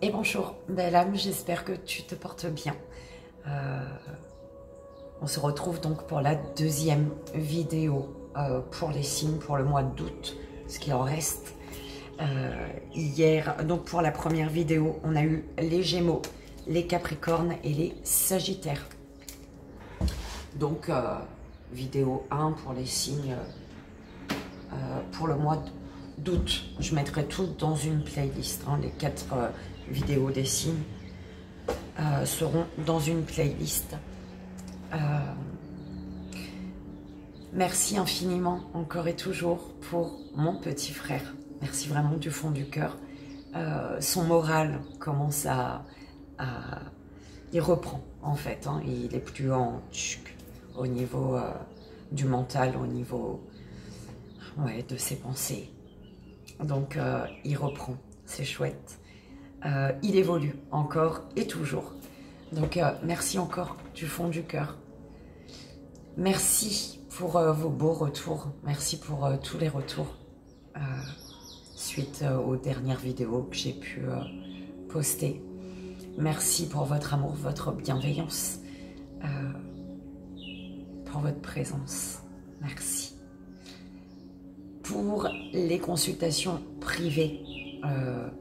Et bonjour, belle âme, j'espère que tu te portes bien. On se retrouve donc pour la deuxième vidéo pour les signes pour le mois d'août, ce qu'il en reste. Hier, donc pour la première vidéo, on a eu les Gémeaux, les Capricornes et les Sagittaires. Donc, vidéo 1 pour les signes pour le mois d'août. Je mettrai tout dans une playlist. Hein. Les 4 vidéos des signes seront dans une playlist. Merci infiniment, encore et toujours, pour mon petit frère. Merci vraiment du fond du cœur. Son moral commence il reprend, en fait. Hein. Il est plus au niveau du mental, au niveau de ses pensées. Donc, il reprend. C'est chouette. Il évolue encore et toujours. Donc, merci encore du fond du cœur. Merci pour vos beaux retours. Merci pour tous les retours suite aux dernières vidéos que j'ai pu poster. Merci pour votre amour, votre bienveillance, pour votre présence. Merci. Pour les consultations privées,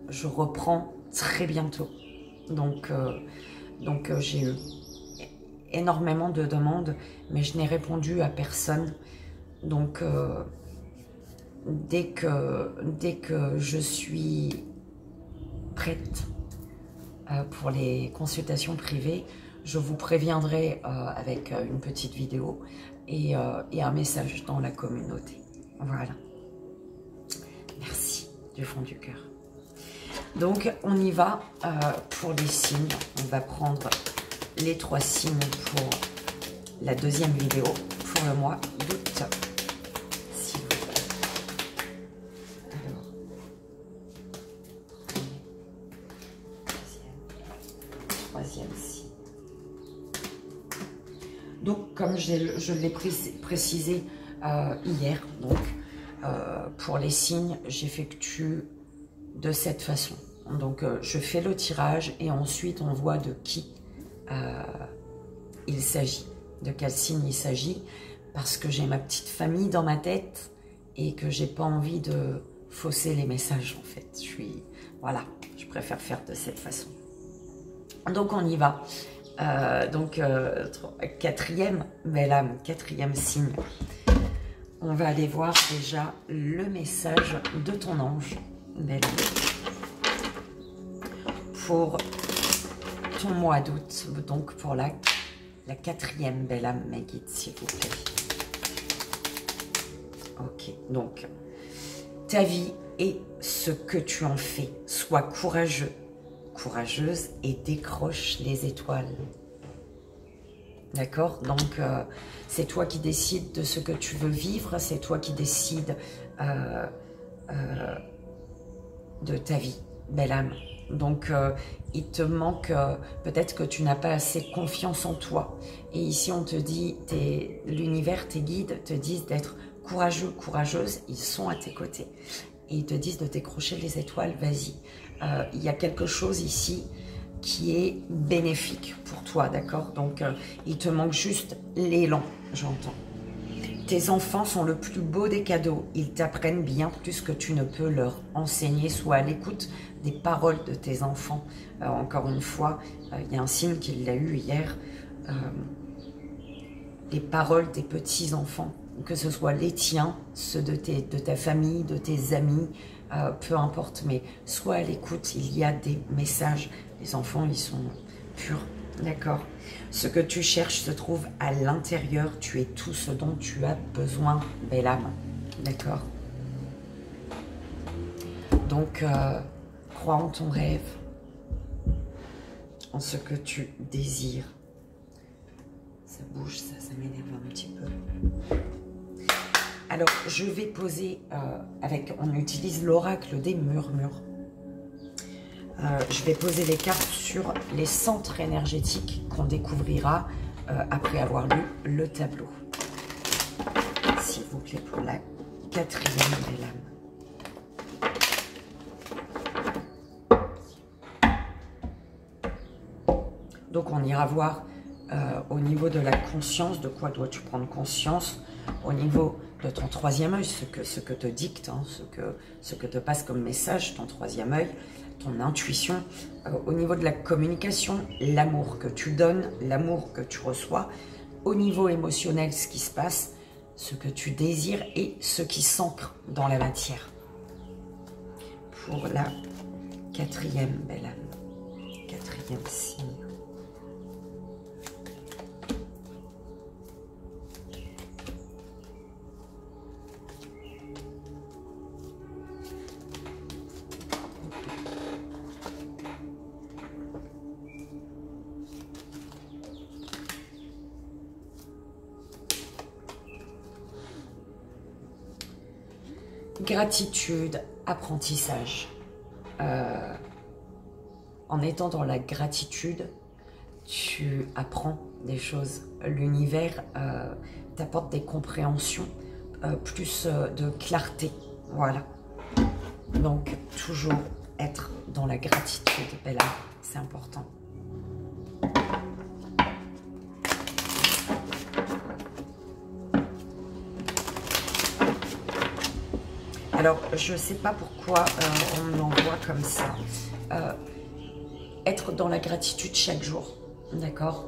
je reprends très bientôt. Donc j'ai eu énormément de demandes, mais je n'ai répondu à personne. Donc, dès que je suis prête pour les consultations privées, je vous préviendrai avec une petite vidéo et un message dans la communauté. Voilà. Merci du fond du cœur. Donc, on y va pour les signes. On va prendre les 3 signes pour la deuxième vidéo pour le mois d'août. S'il vous plaît. Alors, troisième signe. Donc, comme je l'ai précisé hier, donc, pour les signes, j'effectue de cette façon. Donc, je fais le tirage et ensuite, on voit de qui il s'agit, de quel signe il s'agit, parce que j'ai ma petite famille dans ma tête et que j'ai pas envie de fausser les messages en fait. Voilà, je préfère faire de cette façon. Donc on y va. Quatrième, belle âme, quatrième signe. On va aller voir déjà le message de ton ange, belle âme, pour ton mois d'août, donc pour la quatrième belle âme, mes guides, s'il vous plaît. Ok, donc, ta vie et ce que tu en fais. Sois courageux, courageuse et décroche les étoiles. D'accord? Donc, c'est toi qui décides de ce que tu veux vivre, c'est toi qui décides de ta vie, belle âme. Donc, il te manque, peut-être que tu n'as pas assez confiance en toi. Et ici, on te dit, l'univers, tes guides te disent d'être courageux, courageuse. Ils sont à tes côtés. Et ils te disent de décrocher les étoiles, vas-y. Il y a quelque chose ici qui est bénéfique pour toi, d'accord? Donc, il te manque juste l'élan, j'entends. Tes enfants sont le plus beau des cadeaux. Ils t'apprennent bien plus que tu ne peux leur enseigner. Sois à l'écoute des paroles de tes enfants. Encore une fois, il y a un signe qu'il l'a eu hier. Les paroles des petits-enfants, que ce soit les tiens, ceux de ta famille, de tes amis, peu importe. Mais sois à l'écoute, il y a des messages. Les enfants, ils sont purs. D'accord. Ce que tu cherches se trouve à l'intérieur. Tu es tout ce dont tu as besoin, belle âme. D'accord. Donc, crois en ton rêve, en ce que tu désires. Ça bouge, ça m'énerve un petit peu. Alors, je vais poser on utilise l'oracle des murmures. Je vais poser les cartes sur les centres énergétiques qu'on découvrira après avoir lu le tableau. S'il vous plaît, pour la quatrième belle âme. Donc on ira voir au niveau de la conscience, de quoi dois-tu prendre conscience, au niveau de ton troisième œil, ce que te dicte, hein, ce que te passe comme message, ton troisième œil, ton intuition, au niveau de la communication, l'amour que tu donnes, l'amour que tu reçois, au niveau émotionnel, ce qui se passe, ce que tu désires et ce qui s'ancre dans la matière. Pour la quatrième belle âme, quatrième signe. Gratitude, apprentissage. En étant dans la gratitude, tu apprends des choses. L'univers t'apporte des compréhensions, plus de clarté. Voilà. Donc, toujours être dans la gratitude, Bella, c'est important. Alors, je ne sais pas pourquoi on me l'envoie comme ça. Être dans la gratitude chaque jour, d'accord,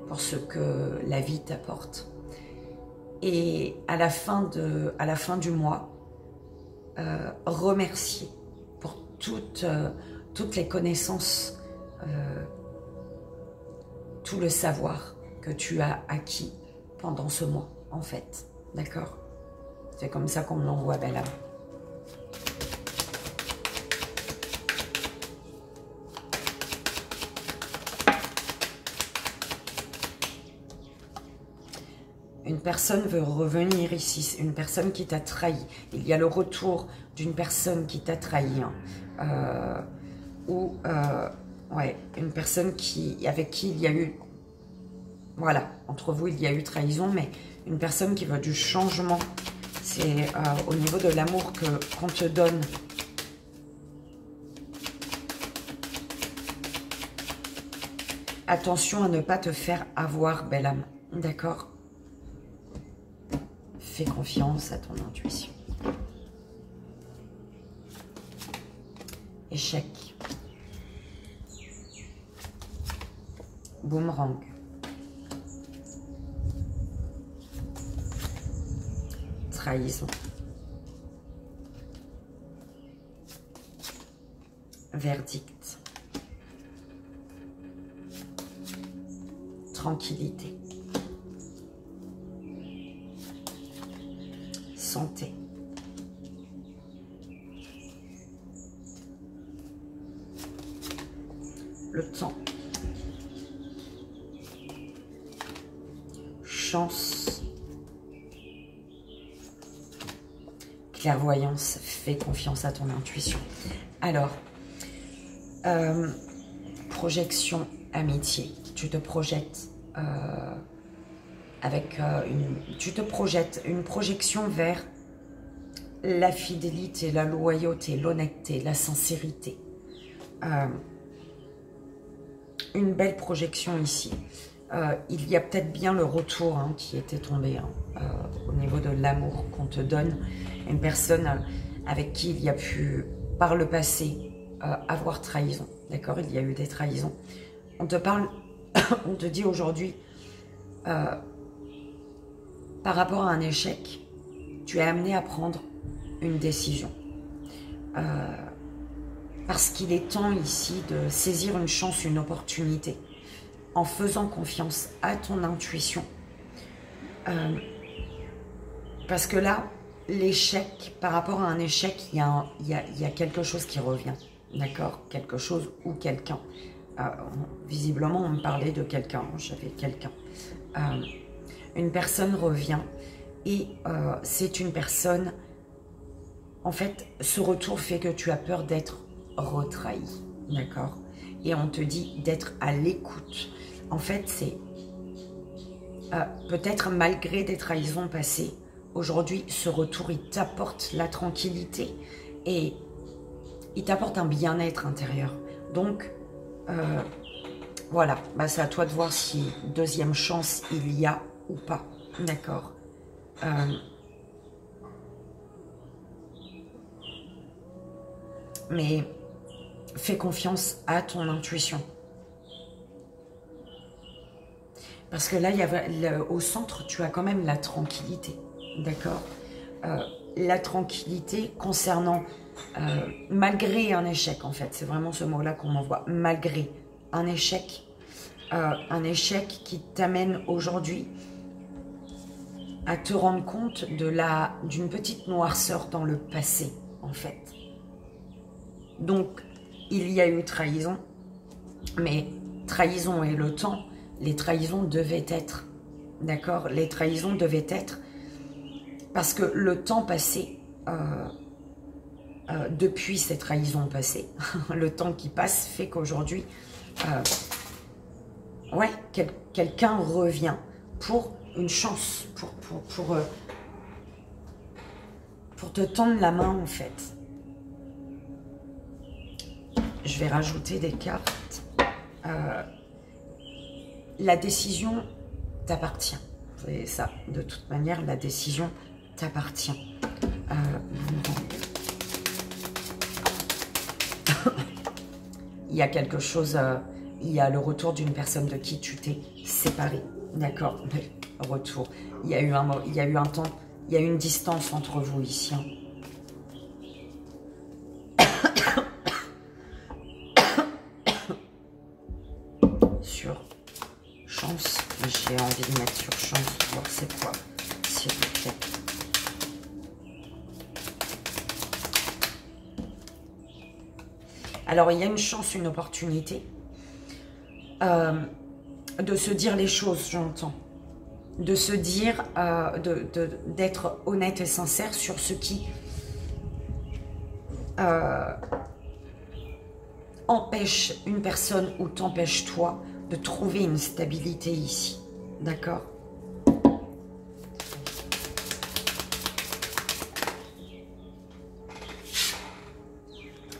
pour ce que la vie t'apporte. Et à la fin du mois, remercier pour toutes les connaissances, tout le savoir que tu as acquis pendant ce mois, en fait, d'accord? C'est comme ça qu'on me l'envoie, belle âme. Une personne veut revenir ici, une personne qui t'a trahi. Il y a le retour d'une personne qui t'a trahi. Hein. Ouais, une personne avec qui il y a eu... Voilà, entre vous, il y a eu trahison, mais une personne qui veut du changement. C'est au niveau de l'amour qu'on te donne. Attention à ne pas te faire avoir, belle âme. D'accord? Fais confiance à ton intuition. Échec. Boomerang. Trahison. Verdict. Tranquillité. Santé. Le temps. Chance. Clairvoyance. Fais confiance à ton intuition. Alors, projection, amitié. Tu te projettes une projection vers la fidélité, la loyauté, l'honnêteté, la sincérité. Une belle projection ici. Il y a peut-être bien le retour hein, qui était tombé hein, au niveau de l'amour qu'on te donne. Une personne avec qui il y a pu, par le passé, avoir trahison. D'accord? Il y a eu des trahisons. On te parle, on te dit aujourd'hui, par rapport à un échec, tu es amené à prendre une décision. Parce qu'il est temps ici de saisir une chance, une opportunité, en faisant confiance à ton intuition. Parce que là, l'échec, par rapport à un échec, il y a quelque chose qui revient. D'accord? Quelque chose ou quelqu'un. Visiblement, on me parlait de quelqu'un. J'avais quelqu'un. Une personne revient et c'est une personne... En fait, ce retour fait que tu as peur d'être retrahi. D'accord? Et on te dit d'être à l'écoute. En fait, c'est peut-être malgré des trahisons passées, aujourd'hui, ce retour, il t'apporte la tranquillité et il t'apporte un bien-être intérieur. Donc, Voilà, bah, c'est à toi de voir si deuxième chance il y a ou pas. D'accord. Mais fais confiance à ton intuition. Parce que là, au centre, tu as quand même la tranquillité. D'accord. La tranquillité concernant, malgré un échec, en fait. C'est vraiment ce mot-là qu'on m'envoie. Malgré un échec qui t'amène aujourd'hui à te rendre compte d'une petite noirceur dans le passé, en fait. Donc, il y a eu trahison, mais trahison et le temps, les trahisons devaient être, d'accord? Les trahisons devaient être, parce que le temps passé, depuis ces trahisons passées, le temps qui passe fait qu'aujourd'hui, ouais, quelqu'un revient pour une chance, pour te tendre la main, en fait. Je vais rajouter des cartes. La décision t'appartient. C'est ça. De toute manière, la décision t'appartient. Il y a quelque chose... il y a le retour d'une personne de qui tu t'es séparé. D'accord. Retour. Il y a eu un temps... Il y a eu une distance entre vous ici. Hein. Sur chance. J'ai envie de mettre sur chance pour voir c'est quoi, s'il vous plaît. Alors, il y a une chance, une opportunité de se dire les choses, j'entends. De se dire, d'être honnête et sincère sur ce qui empêche une personne ou t'empêche toi de trouver une stabilité ici. D'accord?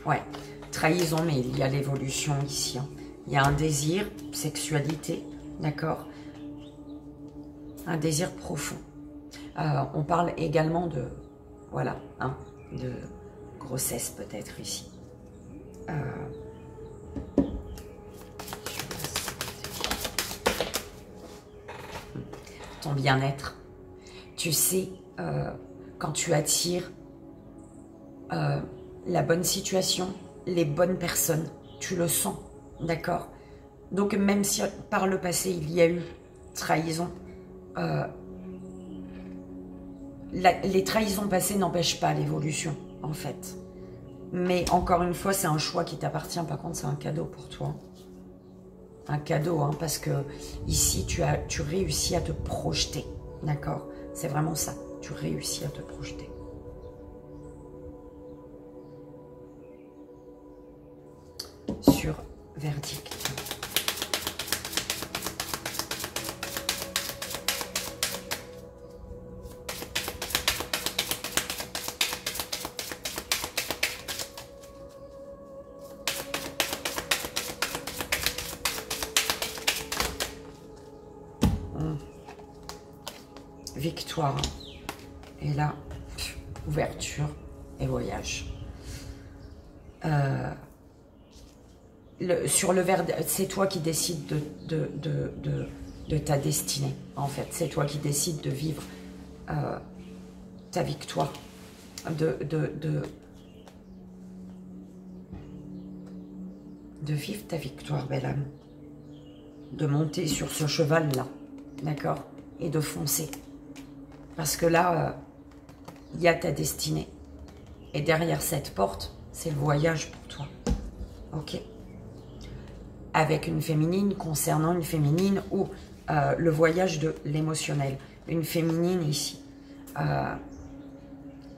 Ouais, trahison, mais il y a l'évolution ici. Hein. Il y a un désir, sexualité, d'accord? Un désir profond. On parle également de, voilà, hein, de grossesse peut-être ici. Ton bien-être. Tu sais, quand tu attires la bonne situation, les bonnes personnes, tu le sens, d'accord? Donc même si par le passé il y a eu trahison, les trahisons passées n'empêchent pas l'évolution, en fait. Mais encore une fois, c'est un choix qui t'appartient. Par contre, c'est un cadeau pour toi. Un cadeau, hein, parce que ici, tu réussis à te projeter. D'accord? C'est vraiment ça. Tu réussis à te projeter. Sur verdict. Victoire. Et là, ouverture et voyage. Sur le verdict, c'est toi qui décides de ta destinée, en fait. C'est toi qui décides de vivre ta victoire. De vivre ta victoire, belle âme. De monter sur ce cheval-là, d'accord? Et de foncer. Parce que là, il y a ta destinée. Et derrière cette porte, c'est le voyage pour toi. Ok? Avec une féminine, concernant une féminine ou le voyage de l'émotionnel. Une féminine ici.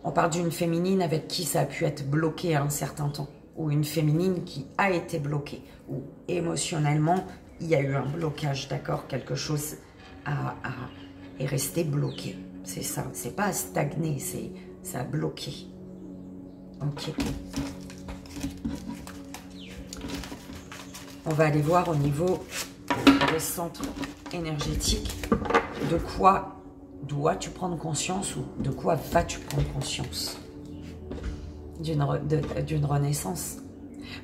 On parle d'une féminine avec qui ça a pu être bloqué à un certain temps. Ou une féminine qui a été bloquée. Ou émotionnellement, il y a eu un blocage, d'accord? Quelque chose est resté bloqué. C'est ça. C'est pas stagné, ça a bloqué. Ok. On va aller voir au niveau des centres énergétiques de quoi dois-tu prendre conscience ou de quoi vas-tu prendre conscience d'une renaissance.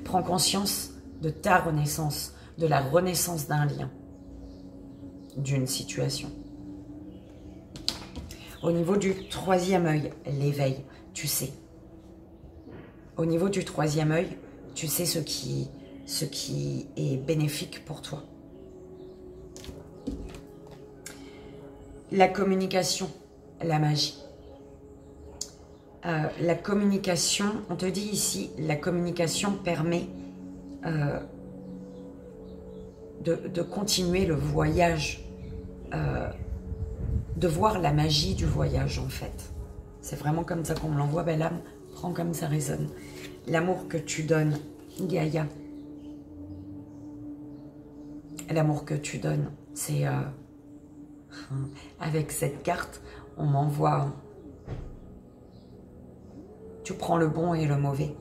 Prends conscience de ta renaissance, de la renaissance d'un lien, d'une situation. Au niveau du troisième œil, l'éveil, tu sais. Au niveau du troisième œil, tu sais ce qui est bénéfique pour toi. La communication, la magie. La communication, on te dit ici, la communication permet de continuer le voyage, de voir la magie du voyage en fait. C'est vraiment comme ça qu'on me l'envoie, belle âme, prends comme ça résonne. L'amour que tu donnes, Gaïa, l'amour que tu donnes, c'est... avec cette carte, on m'envoie... Tu prends le bon et le mauvais.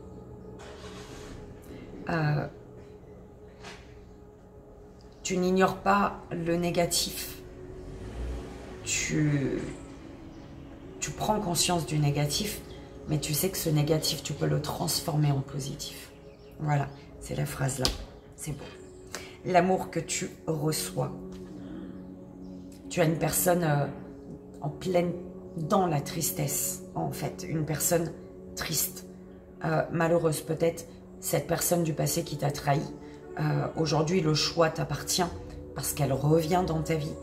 Tu n'ignores pas le négatif. Tu prends conscience du négatif, mais tu sais que ce négatif, tu peux le transformer en positif. Voilà, c'est la phrase là. C'est beau. L'amour que tu reçois. Tu as une personne en pleine, dans la tristesse, en fait. Une personne triste, malheureuse peut-être, cette personne du passé qui t'a trahi. Aujourd'hui, le choix t'appartient parce qu'elle revient dans ta vie.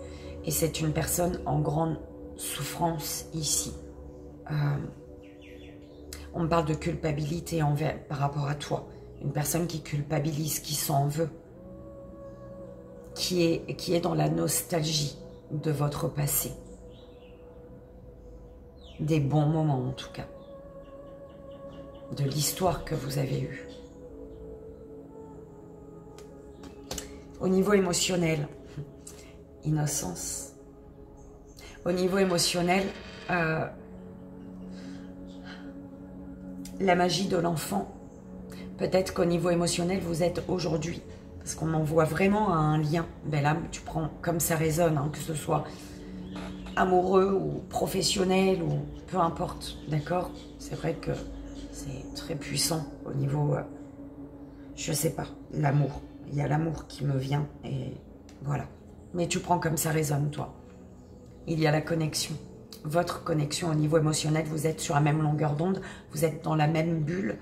Et c'est une personne en grande souffrance ici. On me parle de culpabilité par rapport à toi. Une personne qui culpabilise, qui s'en veut, qui est dans la nostalgie de votre passé. Des bons moments en tout cas. De l'histoire que vous avez eue. Au niveau émotionnel, innocence. Au niveau émotionnel, la magie de l'enfant. Peut-être qu'au niveau émotionnel, vous êtes aujourd'hui. Parce qu'on envoie vraiment un lien. Belle âme, tu prends comme ça résonne, hein, que ce soit amoureux ou professionnel ou peu importe. D'accord? C'est vrai que c'est très puissant au niveau, je sais pas, l'amour. Il y a l'amour qui me vient et voilà. Mais tu prends comme ça résonne, toi. Il y a la connexion. Votre connexion au niveau émotionnel, vous êtes sur la même longueur d'onde, vous êtes dans la même bulle.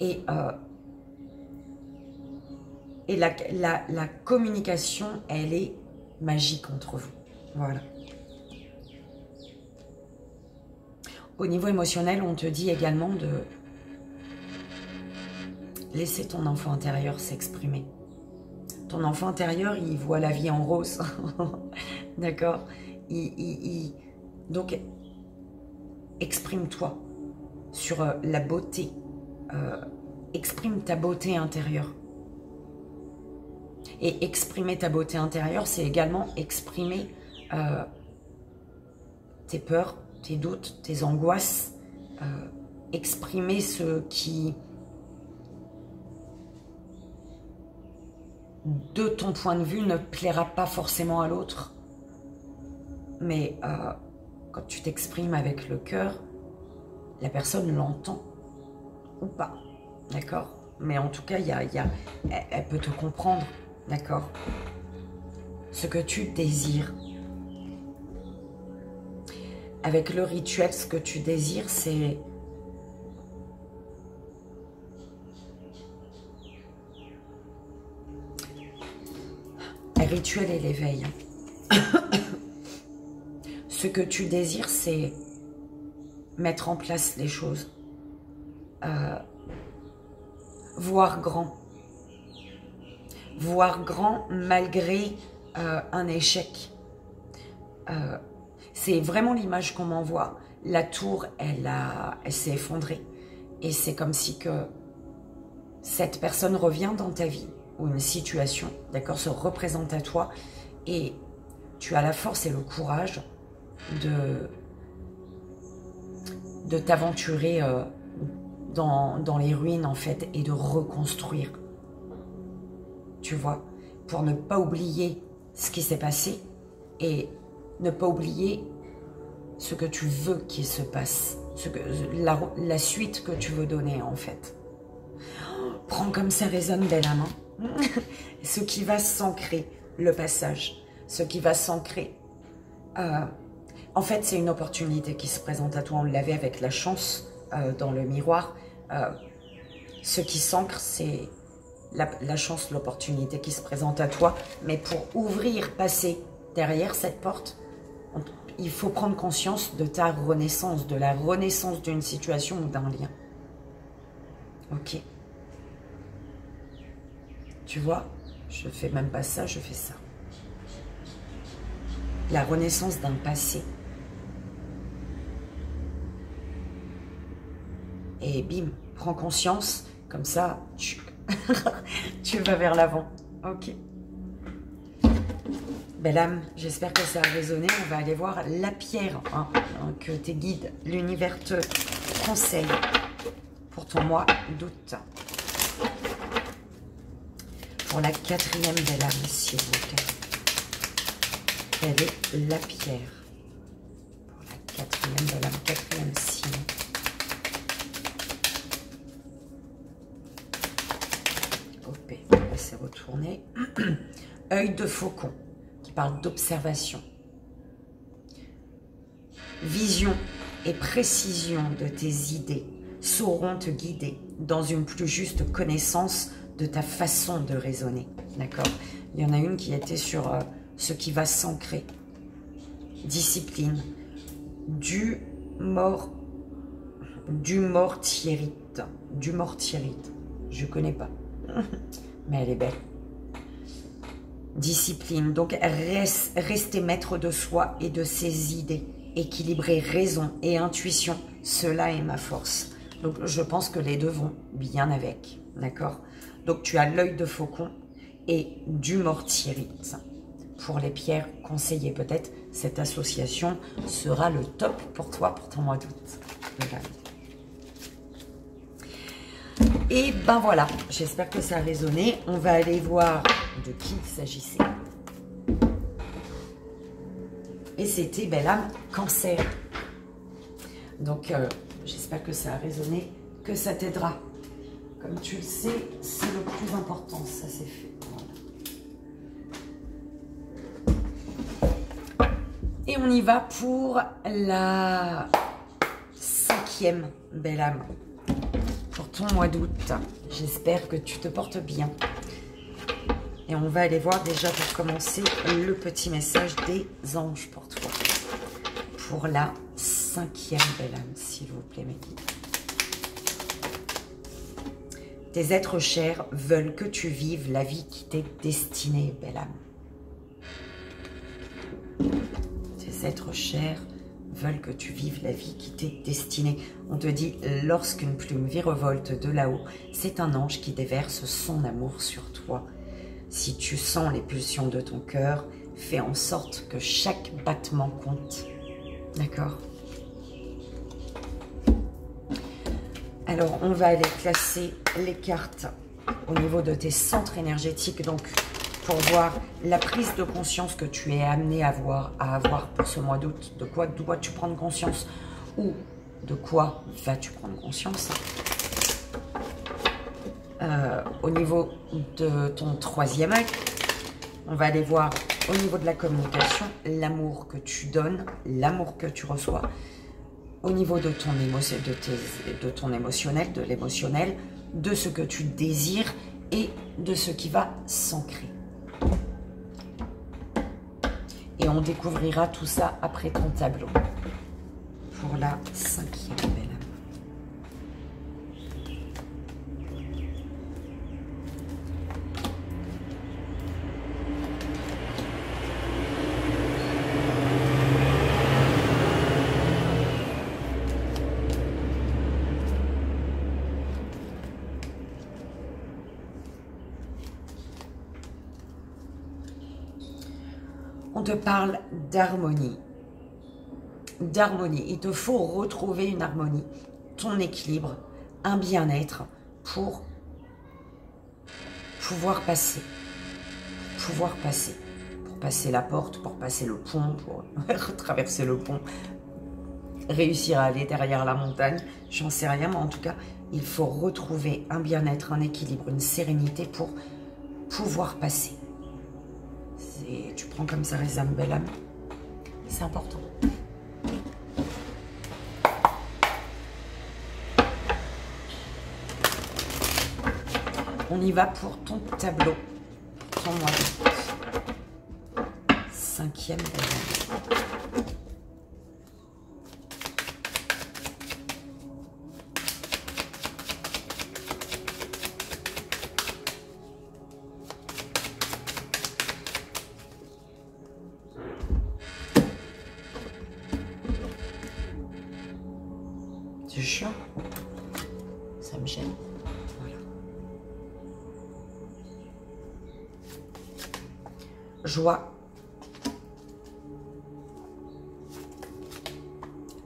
Et la communication, elle est magique entre vous. Voilà. Au niveau émotionnel, on te dit également de laisser ton enfant intérieur s'exprimer. Ton enfant intérieur, il voit la vie en rose. D'accord? Donc, exprime-toi sur la beauté. Exprime ta beauté intérieure. Et exprimer ta beauté intérieure, c'est également exprimer tes peurs, tes doutes, tes angoisses. Exprimer ce qui, de ton point de vue, ne plaira pas forcément à l'autre. Mais quand tu t'exprimes avec le cœur, la personne l'entend ou pas. D'accord? Mais en tout cas, elle peut te comprendre. D'accord? Ce que tu désires. Avec le rituel, ce que tu désires, c'est... Le rituel et l'éveil. Ce que tu désires, c'est mettre en place les choses. Voir grand. Voir grand malgré un échec. C'est vraiment l'image qu'on m'envoie. La tour, elle s'est effondrée. Et c'est comme si que cette personne revient dans ta vie, ou une situation, d'accord, se représente à toi. Et tu as la force et le courage de t'aventurer dans les ruines, en fait, et de reconstruire. tu vois, pour ne pas oublier ce qui s'est passé et ne pas oublier ce que tu veux qu'il se passe, la suite que tu veux donner en fait. Prends comme ça résonne, belle âme. Ce qui va s'ancrer, le passage, ce qui va s'ancrer. En fait, c'est une opportunité qui se présente à toi. On l'avait avec la chance dans le miroir. Ce qui s'ancre, c'est la chance, l'opportunité qui se présente à toi. Mais pour ouvrir, passer derrière cette porte, il faut prendre conscience de ta renaissance, de la renaissance d'une situation ou d'un lien. Ok. Tu vois, je fais même pas ça, je fais ça. La renaissance d'un passé. Et bim, prends conscience, comme ça, tu vas vers l'avant. Ok. Belle âme, j'espère que ça a résonné. On va aller voir la pierre que tes guides, l'univers te conseille pour ton mois d'août. Pour la 4e belle âme, s'il vous plaît. Quelle est la pierre? Pour la 4e belle âme, 4e signe. OP, on va se retourner. Œil de faucon, qui parle d'observation. Vision et précision de tes idées sauront te guider dans une plus juste connaissance de ta façon de raisonner, d'accord? Il y en a une qui était sur ce qui va s'ancrer. Discipline, du mortiérite, je connais pas, mais elle est belle. Discipline, donc rester maître de soi et de ses idées, équilibrer raison et intuition, cela est ma force. Donc je pense que les deux vont bien avec, d'accord? Donc tu as l'œil de faucon et du mortiérite. Pour les pierres conseillées peut-être, cette association sera le top pour toi, pour ton mois d'août. Et ben voilà, j'espère que ça a résonné. On va aller voir de qui il s'agissait. Et c'était, belle âme, Cancer. Donc j'espère que ça a résonné, que ça t'aidera. Comme tu le sais, c'est le plus important, ça c'est fait. Voilà. Et on y va pour la 5e belle âme. Pour ton mois d'août. J'espère que tu te portes bien. Et on va aller voir déjà pour commencer le petit message des anges pour toi. Pour la 5e belle âme, s'il vous plaît, mes guides. Tes êtres chers veulent que tu vives la vie qui t'est destinée, belle âme. Tes êtres chers veulent que tu vives la vie qui t'est destinée. On te dit, lorsqu'une plume virevolte de là-haut, c'est un ange qui déverse son amour sur toi. Si tu sens les pulsions de ton cœur, fais en sorte que chaque battement compte. D'accord ? Alors, on va aller classer les cartes au niveau de tes centres énergétiques. Donc, pour voir la prise de conscience que tu es amené à avoir pour ce mois d'août. De quoi dois-tu prendre conscience? Ou de quoi vas-tu prendre conscience? Au niveau de ton 3e œil, on va aller voir au niveau de la communication, l'amour que tu donnes, l'amour que tu reçois. Au niveau de ton émotionnel, de l'émotionnel, de ce que tu désires et de ce qui va s'ancrer. Et on découvrira tout ça après ton tableau. Pour la 5e belle âme. On te parle d'harmonie. D'harmonie. Il te faut retrouver une harmonie, ton équilibre, un bien-être pour pouvoir passer. pouvoir passer. Pour passer la porte, pour passer le pont, pour traverser le pont, réussir à aller derrière la montagne, j'en sais rien, mais en tout cas, il faut retrouver un bien-être, un équilibre, une sérénité pour pouvoir passer. Tu prends comme ça les âmes, belle âme, c'est important. On y va pour ton tableau, pour ton mois d'août. 5e belle âme. C'est chiant, ça me gêne. Voilà. Joie,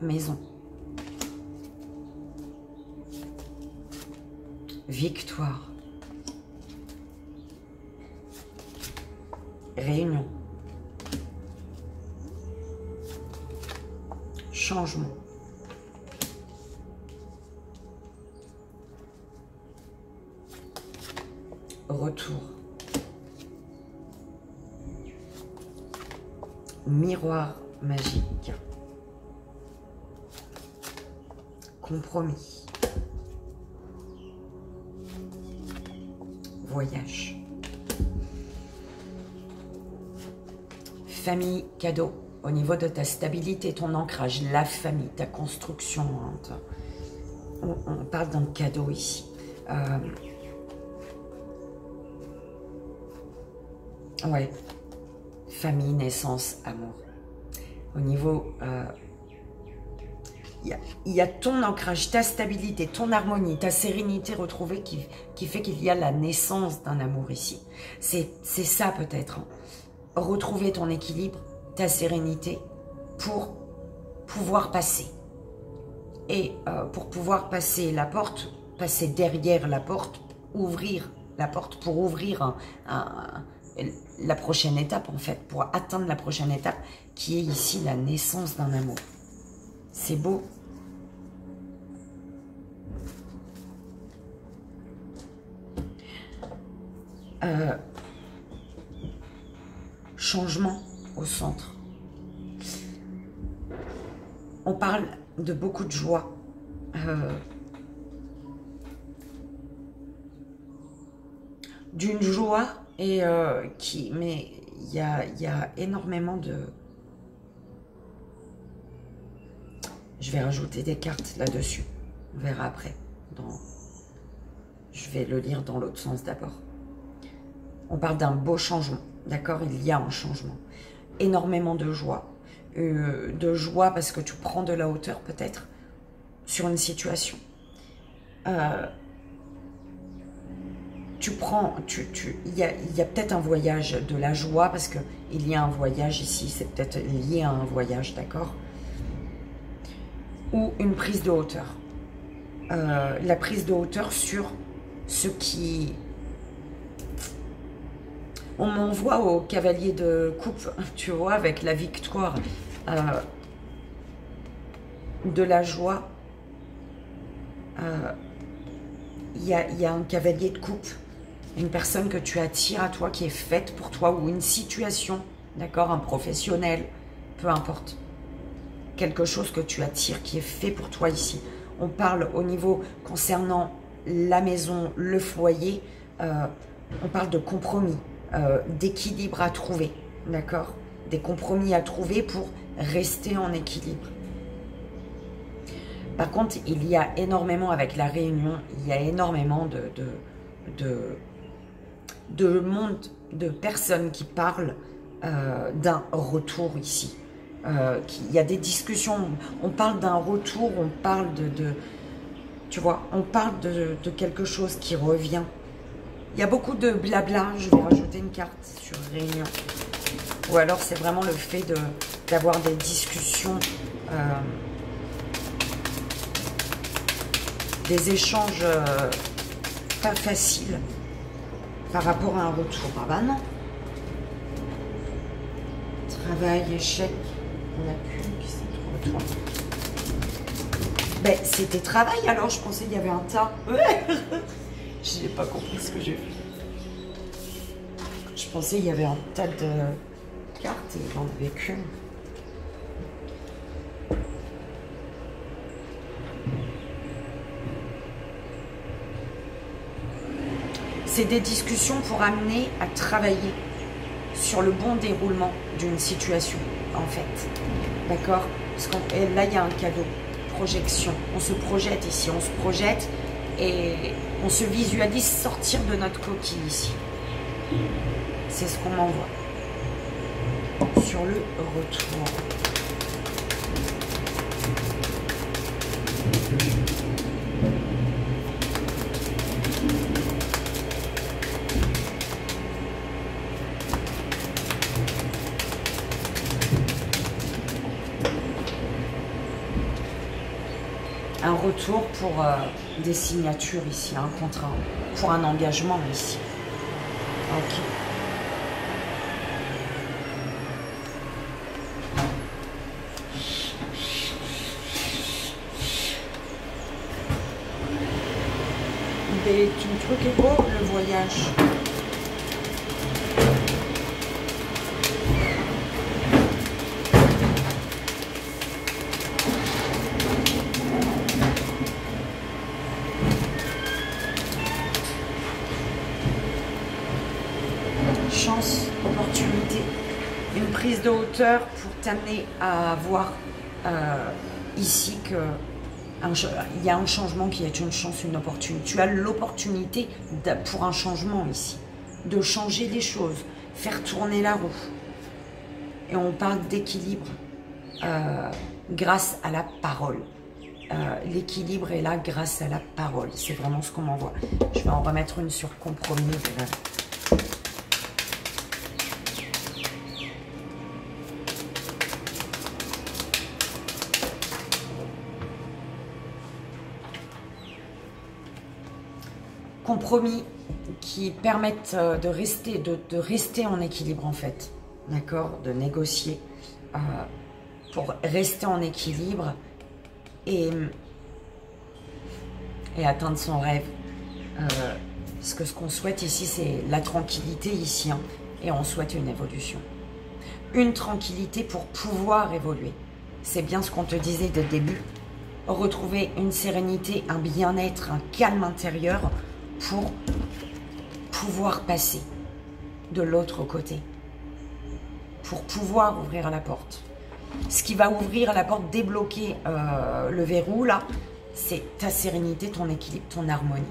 maison, victoire, réunion, changement. Retour. Miroir magique. Compromis. Voyage. Famille, cadeau. Au niveau de ta stabilité, ton ancrage, la famille, ta construction. Hein, on parle d'un cadeau ici. Ouais, famille, naissance, amour. Au niveau, il y a ton ancrage, ta stabilité, ton harmonie, ta sérénité retrouvée qui fait qu'il y a la naissance d'un amour ici. C'est ça peut-être. Hein. Retrouver ton équilibre, ta sérénité pour pouvoir passer. Et pour pouvoir passer la porte, passer derrière la porte, ouvrir la porte pour ouvrir la prochaine étape en fait, pour atteindre la prochaine étape qui est ici la naissance d'un amour. C'est beau. Changement au centre. On parle de beaucoup de joie. D'une joie et mais il y a énormément de... Je vais rajouter des cartes là-dessus. On verra après. Je vais le lire dans l'autre sens d'abord. On parle d'un beau changement. D'accord? Il y a un changement. Énormément de joie. De joie parce que tu prends de la hauteur peut-être sur une situation. Il y a peut-être un voyage de la joie parce qu'il y a un voyage ici. C'est peut-être lié à un voyage, d'accord? Ou une prise de hauteur. La prise de hauteur sur ce qui... On m'envoie au cavalier de coupe, tu vois, avec la victoire, de la joie. Il y a un cavalier de coupe, une personne que tu attires à toi, qui est faite pour toi, ou une situation, d'accord, un professionnel, peu importe. Quelque chose que tu attires, qui est fait pour toi ici. On parle au niveau concernant la maison, le foyer, on parle de compromis. D'équilibre à trouver, d'accord? Des compromis à trouver pour rester en équilibre. Par contre, il y a énormément, avec la réunion, il y a énormément de monde, de personnes qui parlent d'un retour ici. Il y a des discussions, on parle d'un retour, on parle tu vois, on parle de quelque chose qui revient. Il y a beaucoup de blabla, je vais rajouter une carte sur réunion. Ou alors c'est vraiment le fait d'avoir des discussions, des échanges pas faciles par rapport à un retour. Ah bah non, Travail, échec. On a pu qui s'est trouvé toi. Ben, c'était travail alors, je pensais qu'il y avait un tas. Je n'ai pas compris ce que j'ai fait. Je pensais qu'il y avait un tas de cartes et il n'y en avait qu'une. C'est des discussions pour amener à travailler sur le bon déroulement d'une situation, en fait. D'accord? Parce que là, il y a un cadeau. Projection. On se projette ici. On se projette et on se visualise sortir de notre coquille ici. C'est ce qu'on m'envoie. Sur le retour. Un retour pour des signatures ici, un contrat, pour un engagement ici. Ok. Mais ton truc est beau, le voyage. Chance, opportunité, une prise de hauteur pour t'amener à voir ici que il y a un changement qui est une chance, une opportunité. Tu as l'opportunité pour un changement ici, de changer les choses, faire tourner la roue. Et on parle d'équilibre grâce à la parole. L'équilibre est là grâce à la parole. C'est vraiment ce qu'on m'envoie. Je vais en remettre une sur compromis. Compromis qui permettent de rester en équilibre en fait, d'accord, de négocier pour rester en équilibre et atteindre son rêve. Parce que ce qu'on souhaite ici, c'est la tranquillité ici, hein, et on souhaite une évolution. Une tranquillité pour pouvoir évoluer. C'est bien ce qu'on te disait dès le début. Retrouver une sérénité, un bien-être, un calme intérieur pour pouvoir passer de l'autre côté, pour pouvoir ouvrir la porte. Ce qui va ouvrir la porte, débloquer le verrou, là, c'est ta sérénité, ton équilibre, ton harmonie.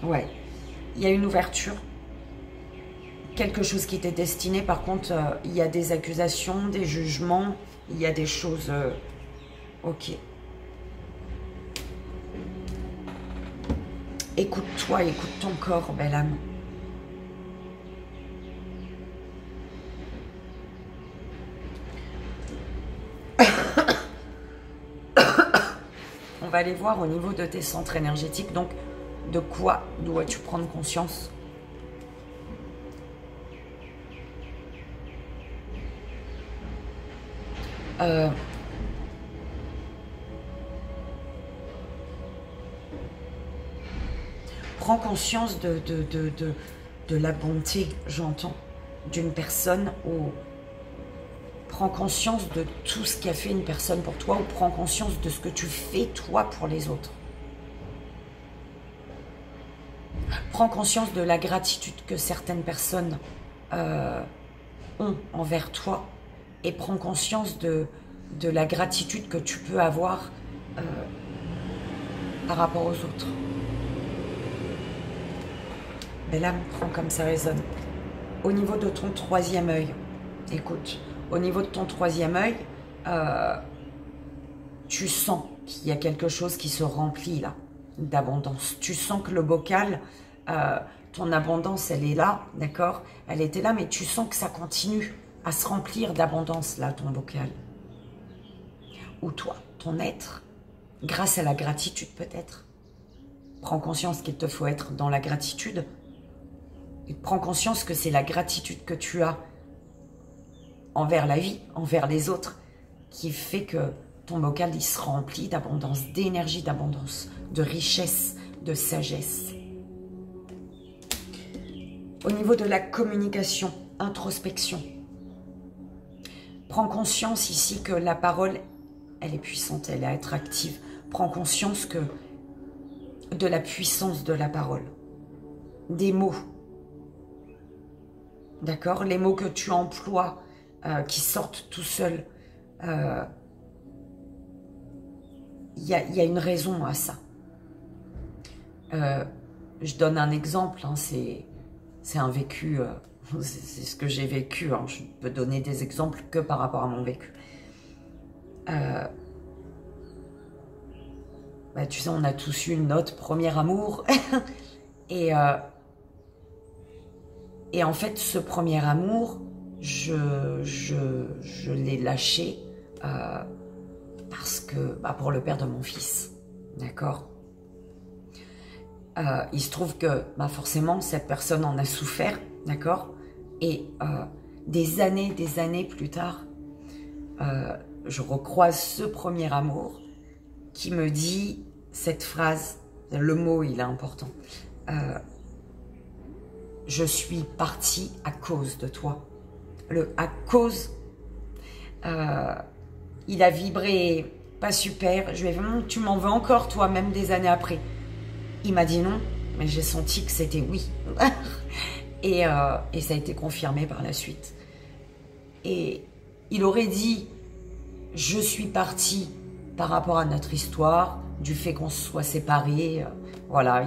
Ouais, il y a une ouverture. Quelque chose qui était destiné, par contre, il y a des accusations, des jugements, il y a des choses... ok. Écoute-toi, écoute ton corps, belle âme. On va aller voir au niveau de tes centres énergétiques, donc de quoi dois-tu prendre conscience ? Prends conscience de la bonté, j'entends, d'une personne, ou prends conscience de tout ce qu'a fait une personne pour toi, ou prends conscience de ce que tu fais toi pour les autres. Prends conscience de la gratitude que certaines personnes ont envers toi, et prends conscience de la gratitude que tu peux avoir par rapport aux autres. Belle âme, prends comme ça résonne. Au niveau de ton troisième œil, écoute, au niveau de ton troisième œil, tu sens qu'il y a quelque chose qui se remplit là, d'abondance. Tu sens que le bocal, ton abondance, elle est là, d'accord? Elle était là, mais tu sens que ça continue à se remplir d'abondance là, ton bocal. Ou toi, ton être, grâce à la gratitude peut-être. Prends conscience qu'il te faut être dans la gratitude. Et prends conscience que c'est la gratitude que tu as envers la vie, envers les autres, qui fait que ton bocal il se remplit d'abondance, d'énergie, d'abondance, de richesse, de sagesse. Au niveau de la communication, introspection, prends conscience ici que la parole, elle est puissante, elle est attractive. Prends conscience que de la puissance de la parole, des mots. D'accord? Les mots que tu emploies, qui sortent tout seuls. Il y a une raison à ça. Je donne un exemple, hein, c'est un vécu, c'est ce que j'ai vécu. Hein, je peux donner des exemples que par rapport à mon vécu. Bah, tu sais, on a tous eu notre premier amour. Et en fait, ce premier amour, je l'ai lâché parce que, pour le père de mon fils, d'accord. Il se trouve que, forcément, cette personne en a souffert, d'accord. Et des années plus tard, je recroise ce premier amour qui me dit cette phrase, le mot, il est important. Je suis partie à cause de toi. Le à cause, il a vibré pas super. Je lui ai dit, tu m'en veux encore toi, même des années après. Il m'a dit non, mais j'ai senti que c'était oui. et ça a été confirmé par la suite. Et il aurait dit, je suis partie par rapport à notre histoire, du fait qu'on se soit séparés. Voilà,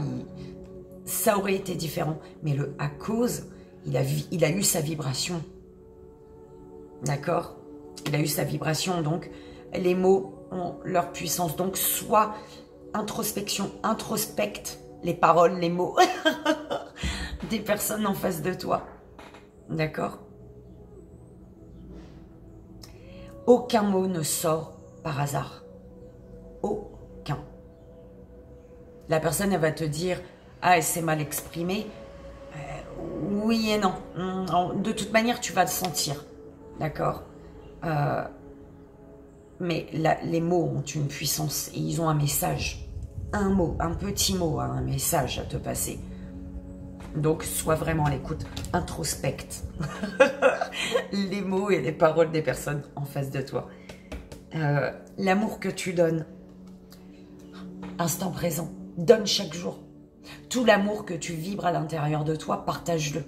ça aurait été différent. Mais le à cause, il a eu sa vibration. D'accord? Il a eu sa vibration, donc les mots ont leur puissance. Donc soit introspection, introspecte les paroles, les mots des personnes en face de toi. D'accord? Aucun mot ne sort par hasard. Aucun. La personne, elle va te dire, ah, elle s'est mal exprimée. Oui et non. De toute manière, tu vas le sentir. D'accord? Mais les mots ont une puissance et ils ont un message. Un mot, un petit mot, un message à te passer. Donc, sois vraiment à l'écoute. Introspecte les mots et les paroles des personnes en face de toi. L'amour que tu donnes, instant présent, donne chaque jour. Tout l'amour que tu vibres à l'intérieur de toi, partage-le.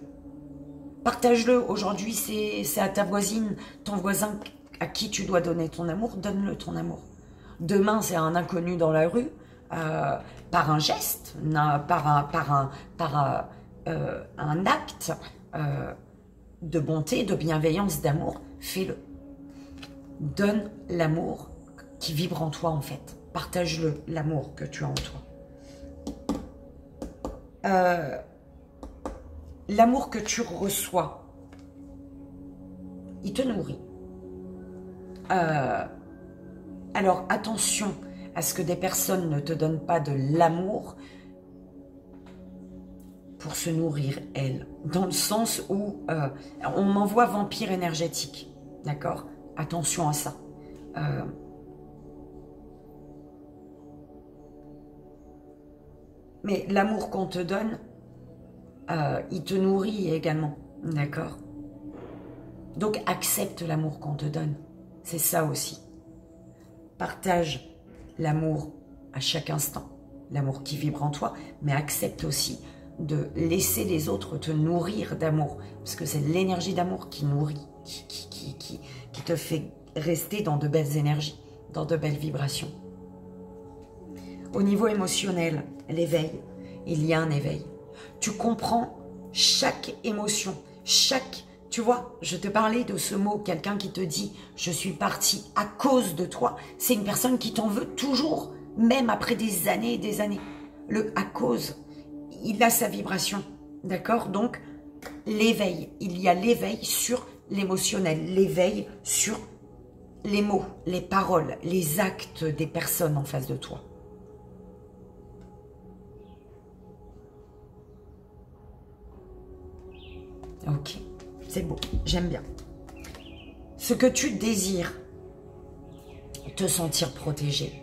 Partage-le. Aujourd'hui, c'est à ta voisine, ton voisin à qui tu dois donner ton amour, donne-le ton amour. Demain, c'est un inconnu dans la rue, par un geste, par un acte de bonté, de bienveillance, d'amour, fais-le. Donne l'amour qui vibre en toi, en fait. Partage-le, l'amour que tu as en toi. L'amour que tu reçois, il te nourrit. Alors, attention à ce que des personnes ne te donnent pas de l'amour pour se nourrir, elles. Dans le sens où on m'envoie vampire énergétique. D'accord? Attention à ça. Mais l'amour qu'on te donne, il te nourrit également. D'accord? Donc, accepte l'amour qu'on te donne. C'est ça aussi. Partage l'amour à chaque instant. L'amour qui vibre en toi, mais accepte aussi de laisser les autres te nourrir d'amour. Parce que c'est l'énergie d'amour qui nourrit, qui te fait rester dans de belles énergies, dans de belles vibrations. Au niveau émotionnel, l'éveil, il y a un éveil. Tu comprends chaque émotion, tu vois, je te parlais de ce mot, quelqu'un qui te dit « je suis parti à cause de toi ». C'est une personne qui t'en veut toujours, même après des années et des années. Le « à cause », il a sa vibration, d'accord? Donc, l'éveil, il y a l'éveil sur l'émotionnel, l'éveil sur les mots, les paroles, les actes des personnes en face de toi. C'est beau, j'aime bien. Ce que tu désires, te sentir protégé,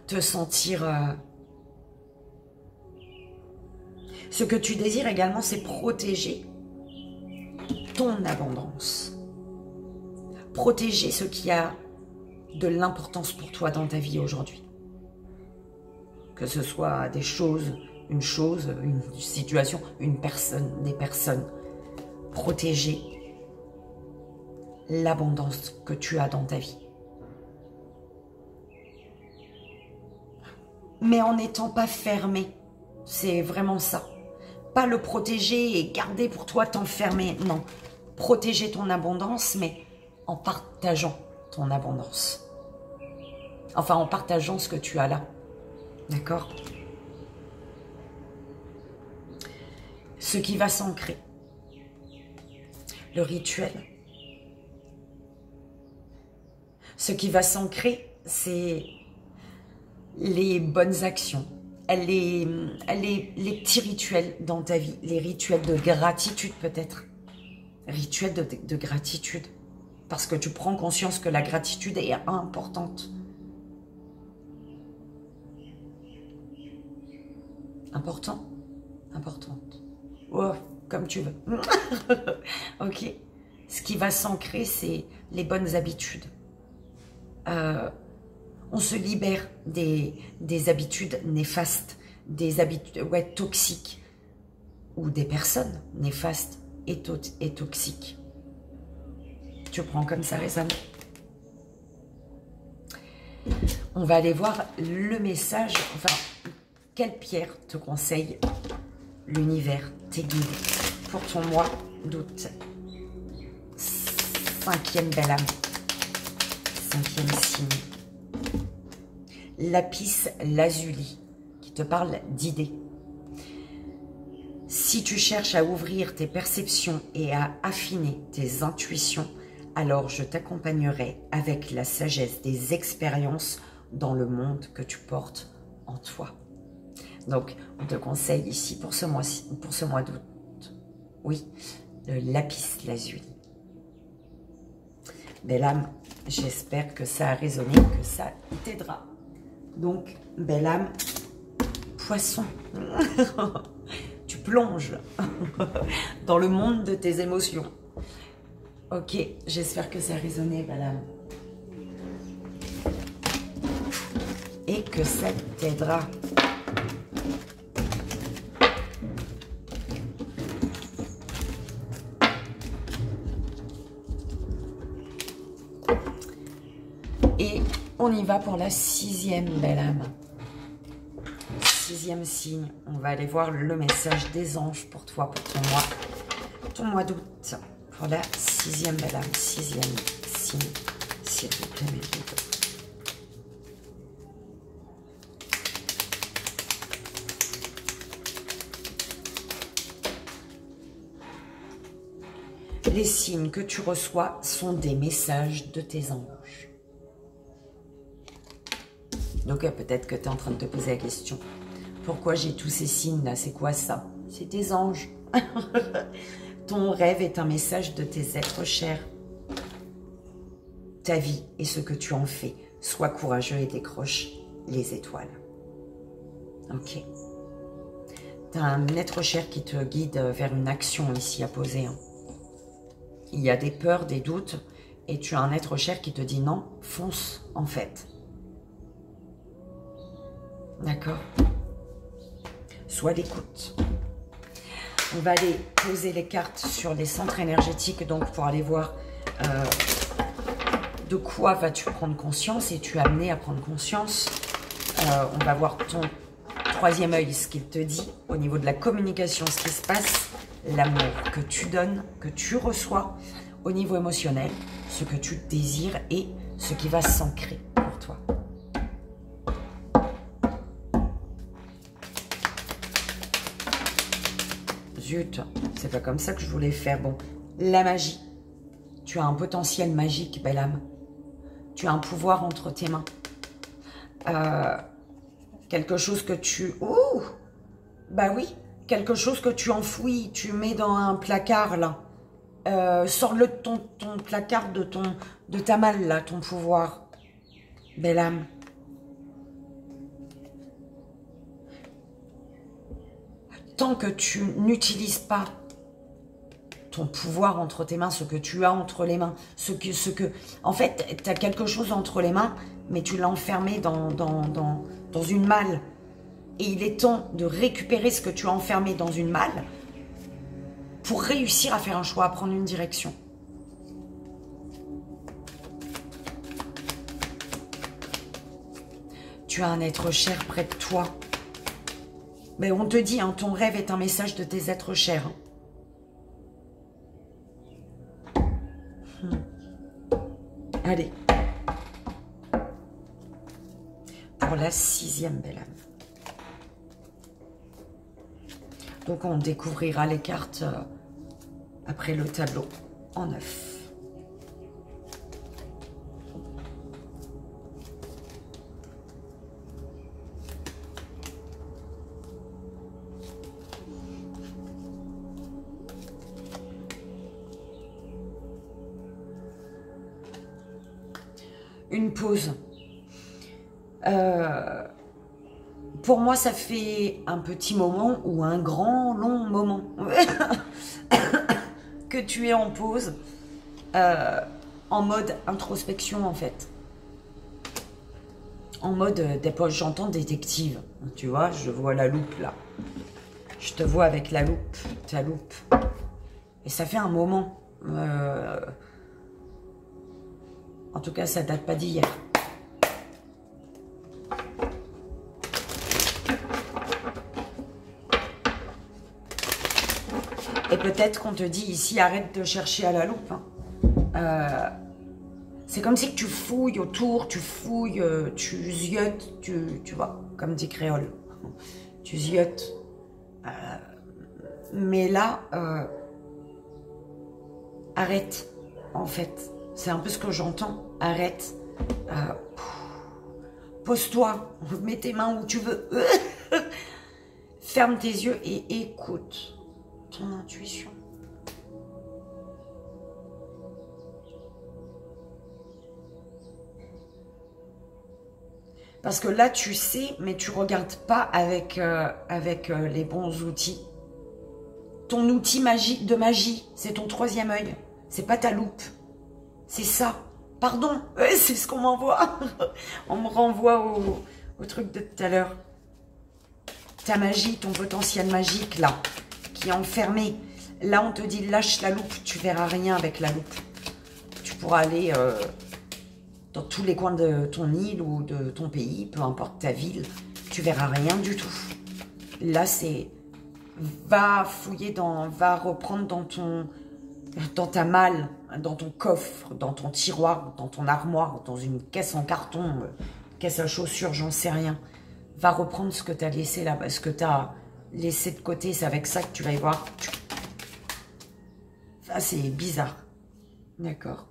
te sentir... Ce que tu désires également, c'est protéger ton abondance. Protéger ce qui a de l'importance pour toi dans ta vie aujourd'hui. Que ce soit des choses, une situation, une personne, des personnes. Protéger l'abondance que tu as dans ta vie. Mais en n'étant pas fermé, c'est vraiment ça. Pas le protéger et garder pour toi, t'enfermer, non. Protéger ton abondance, mais en partageant ton abondance. Enfin, en partageant ce que tu as là. D'accord? Ce qui va s'ancrer. Le rituel. Ce qui va s'ancrer, c'est les bonnes actions, les petits rituels dans ta vie, les rituels de gratitude peut-être. Rituels de gratitude. Parce que tu prends conscience que la gratitude est importante. Important? Importante. Oh, comme tu veux. Ok. Ce qui va s'ancrer, c'est les bonnes habitudes. On se libère des habitudes néfastes, des habitudes toxiques, ou des personnes néfastes et toxiques. Tu prends comme ça résonne. On va aller voir le message, enfin, quelle pierre te conseille l'univers, tes guides, pour ton mois d'août. 5e belle âme, 5e signe. Lapis lazuli, qui te parle d'idées. Si tu cherches à ouvrir tes perceptions et à affiner tes intuitions, alors je t'accompagnerai avec la sagesse des expériences dans le monde que tu portes en toi. Donc, on te conseille ici pour ce mois d'août, oui, le lapis lazuli. Belle âme, j'espère que ça a résonné, que ça t'aidera. Donc, belle âme, poisson, tu plonges dans le monde de tes émotions. Ok, j'espère que ça a résonné, belle âme. Et que ça t'aidera. Et on y va pour la 6e belle âme. 6e signe. On va aller voir le message des anges pour toi, pour ton mois d'août. Pour la 6e belle âme, 6e signe. S'il vous plaît, mes guides. Les signes que tu reçois sont des messages de tes anges. Donc peut-être que tu es en train de te poser la question. Pourquoi j'ai tous ces signes-là? C'est quoi ça? C'est tes anges. Ton rêve est un message de tes êtres chers. Ta vie et ce que tu en fais. Sois courageux et décroche les étoiles. Ok. Tu as un être cher qui te guide vers une action ici à poser. Hein. Il y a des peurs, des doutes, et tu as un être cher qui te dit non, fonce en fait. D'accord? Sois l'écoute. On va aller poser les cartes sur les centres énergétiques, donc pour aller voir de quoi vas-tu prendre conscience, et tu es amené à prendre conscience. On va voir ton 3e œil, ce qu'il te dit au niveau de la communication, ce qui se passe, l'amour que tu donnes, que tu reçois au niveau émotionnel, ce que tu désires et ce qui va s'ancrer pour toi. Zut, c'est pas comme ça que je voulais faire. Bon, la magie. Tu as un potentiel magique, belle âme. Tu as un pouvoir entre tes mains. Quelque chose que tu... Ouh! Bah oui, quelque chose que tu enfouis, tu mets dans un placard, là. Sors-le de ton placard, de ta malle, là, ton pouvoir. Belle âme. Tant que tu n'utilises pas ton pouvoir entre tes mains, ce que tu as entre les mains, en fait, tu as quelque chose entre les mains, mais tu l'as enfermé dans une malle. Et il est temps de récupérer ce que tu as enfermé dans une malle pour réussir à faire un choix, à prendre une direction. Tu as un être cher près de toi. Mais on te dit, hein, ton rêve est un message de tes êtres chers. Allez. Pour la 6e belle âme. Donc on découvrira les cartes après le tableau en 9. Une pause. Pour moi, ça fait un petit moment ou un grand, long moment que tu es en pause, en mode introspection en fait. En mode, j'entends détective, tu vois, je vois la loupe là. Je te vois avec la loupe, ta loupe. Et ça fait un moment. En tout cas, ça date pas d'hier. Et peut-être qu'on te dit ici, arrête de chercher à la loupe. Hein. C'est comme si que tu fouilles autour, tu fouilles, tu ziotes, tu vois, comme dit Créole. Tu ziotes. Mais là, arrête, en fait. C'est un peu ce que j'entends. Arrête. Pose-toi. Mets tes mains où tu veux. Ferme tes yeux et écoute ton intuition. Parce que là, tu sais, mais tu ne regardes pas avec les bons outils. Ton outil de magie, c'est ton 3e œil. C'est pas ta loupe. C'est ça. Pardon, c'est ce qu'on m'envoie. On me renvoie au truc de tout à l'heure. Ta magie, ton potentiel magique, là, qui est enfermé. Là, on te dit, lâche la loupe. Tu verras rien avec la loupe. Tu pourras aller dans tous les coins de ton île ou de ton pays, peu importe ta ville. Tu verras rien du tout. Là, c'est... Va fouiller va reprendre dans ta malle, dans ton coffre, dans ton tiroir, dans ton armoire, dans une caisse en carton, caisse à chaussures, j'en sais rien. Va reprendre ce que tu as laissé là, ce que tu as laissé de côté. C'est avec ça que tu vas y voir. Ça, c'est bizarre. D'accord.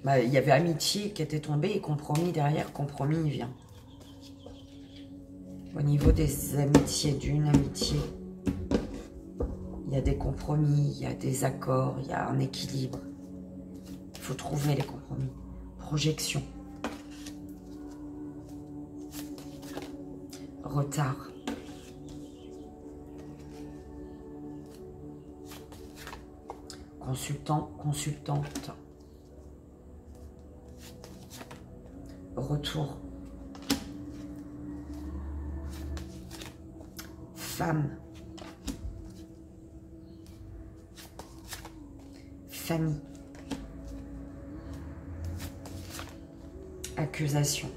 Bah, il y avait amitié qui était tombée et compromis derrière. Compromis, il vient. Au niveau des amitiés, d'une amitié, il y a des compromis, il y a des accords, il y a un équilibre. Il faut trouver les compromis. Projection. Retard. Consultant, consultante. Retour. Femme. Famille. Accusation.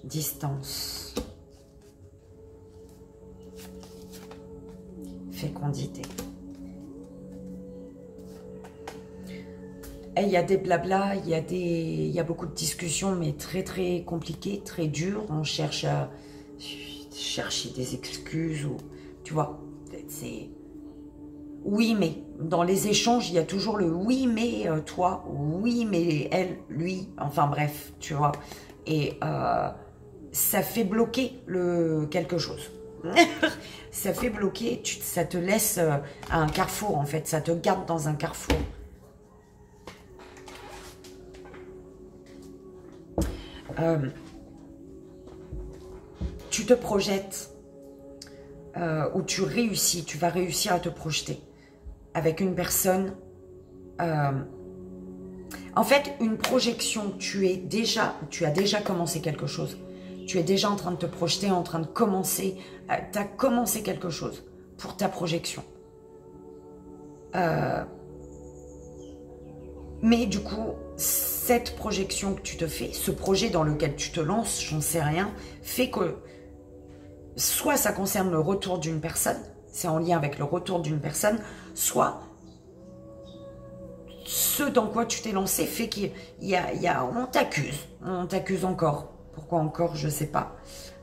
Distance. Fécondité. Et il y a des blabla, il y a beaucoup de discussions, mais très très compliquées, très dures. On cherche à chercher des excuses ou tu vois, c'est Oui, mais. Dans les échanges, il y a toujours le oui, mais toi, oui, mais elle, lui, enfin bref, tu vois. Et ça fait bloquer quelque chose. Ça fait bloquer, ça te laisse à un carrefour, en fait. Ça te garde dans un carrefour. Tu te projettes ou tu réussis, tu vas réussir à te projeter avec une personne. En fait, une projection, tu as déjà commencé quelque chose. Tu es déjà en train de te projeter, en train de commencer. Tu as commencé quelque chose pour ta projection. Mais du coup, cette projection que tu te fais, ce projet dans lequel tu te lances, j'en sais rien, fait que soit ça concerne le retour d'une personne, c'est en lien avec le retour d'une personne, soit ce dans quoi tu t'es lancé fait qu'il y a on t'accuse encore. Pourquoi encore, je ne sais pas.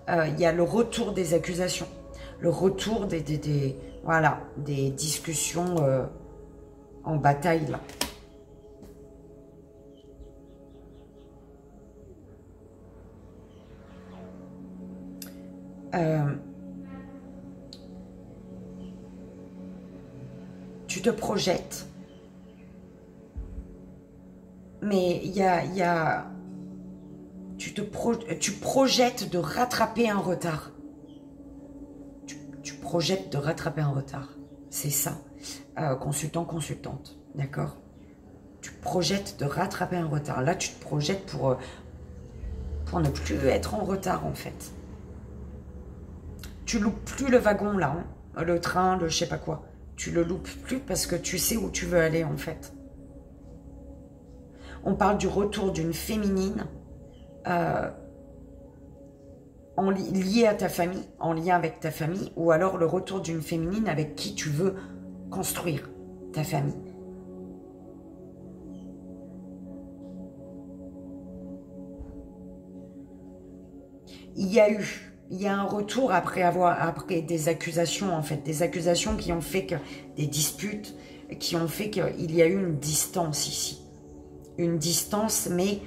Il y a le retour des accusations, le retour voilà, des discussions en bataille là. Tu te projettes, mais tu projettes de rattraper un retard. Tu projettes de rattraper un retard. C'est ça, consultant, consultante, d'accord? Tu projettes de rattraper un retard. Là, tu te projettes pour ne plus être en retard, en fait. Tu loupes plus le wagon, là, hein, le train, le je sais pas quoi. Tu le loupes plus parce que tu sais où tu veux aller, en fait. On parle du retour d'une féminine liée à ta famille, en lien avec ta famille, ou alors le retour d'une féminine avec qui tu veux construire ta famille. Il y a un retour après des accusations, en fait, des accusations qui ont fait que des disputes, qui ont fait qu'il y a eu une distance ici. Une distance, mais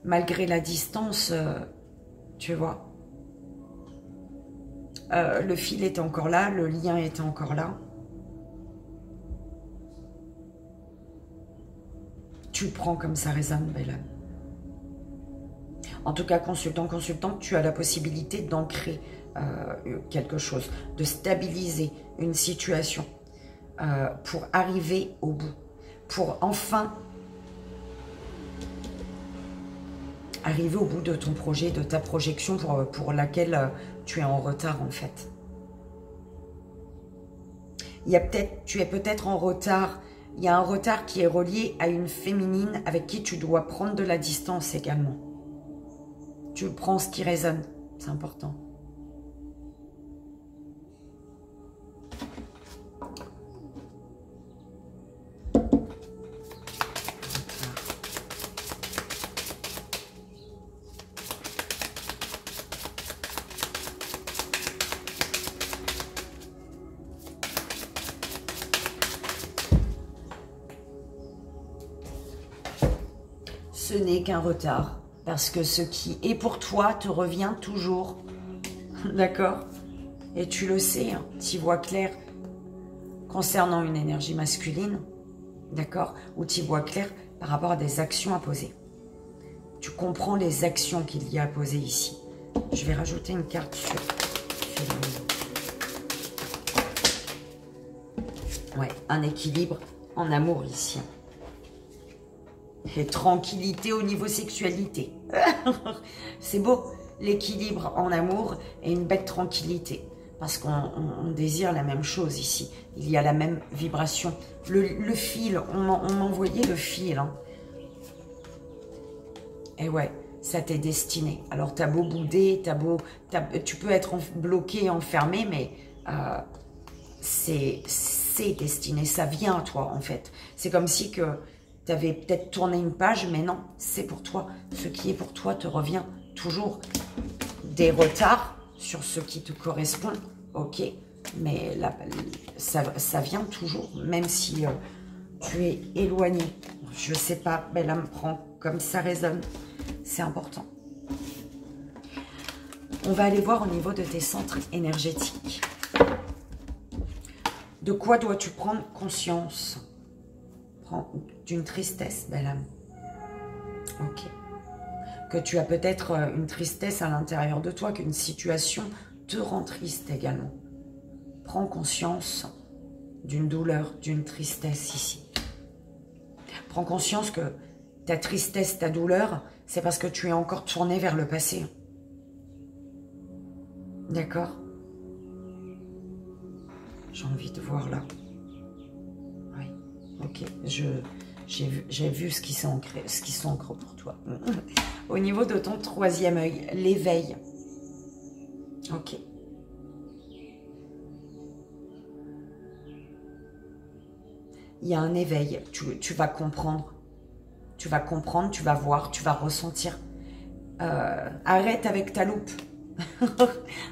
malgré la distance, tu vois, le fil est encore là, le lien est encore là. Tu le prends comme ça résonne, belle âme. En tout cas, consultant, consultante, tu as la possibilité d'ancrer quelque chose, de stabiliser une situation pour arriver au bout, pour enfin arriver au bout de ton projet, de ta projection pour laquelle tu es en retard en fait. Tu es peut-être en retard, il y a un retard qui est relié à une féminine avec qui tu dois prendre de la distance également. Tu prends ce qui résonne, c'est important. Ce n'est qu'un retard. Parce que ce qui est pour toi te revient toujours. D'accord? Et tu le sais, hein, tu y vois clair concernant une énergie masculine. D'accord? Ou tu y vois clair par rapport à des actions à poser. Tu comprends les actions qu'il y a à poser ici. Je vais rajouter une carte sur... Ouais, un équilibre en amour ici. Et tranquillité au niveau sexualité. C'est beau, l'équilibre en amour et une belle tranquillité. Parce qu'on désire la même chose ici. Il y a la même vibration. Le fil, on m'envoyait le fil. Hein. Et ouais, ça t'est destiné. Alors t'as beau bouder, tu peux être bloqué, enfermé, mais c'est destiné. Ça vient à toi en fait. C'est comme si que... tu avais peut-être tourné une page, mais non, c'est pour toi. Ce qui est pour toi te revient toujours. Des retards sur ce qui te correspond, ok. Mais là, ça vient toujours, même si tu es éloigné. Je sais pas, mais là, me prend comme ça résonne. C'est important. On va aller voir au niveau de tes centres énergétiques. De quoi dois-tu prendre conscience? D'une tristesse, belle âme. Ok. Que tu as peut-être une tristesse à l'intérieur de toi, qu'une situation te rend triste également. Prends conscience d'une douleur, d'une tristesse ici. Prends conscience que ta tristesse, ta douleur, c'est parce que tu es encore tourné vers le passé. D'accord? J'ai envie de voir là. Oui, ok. J'ai vu ce qui s'ancre pour toi. Au niveau de ton troisième œil, l'éveil. Ok. Il y a un éveil. Tu vas comprendre. Tu vas comprendre, tu vas voir, tu vas ressentir. Arrête avec ta loupe.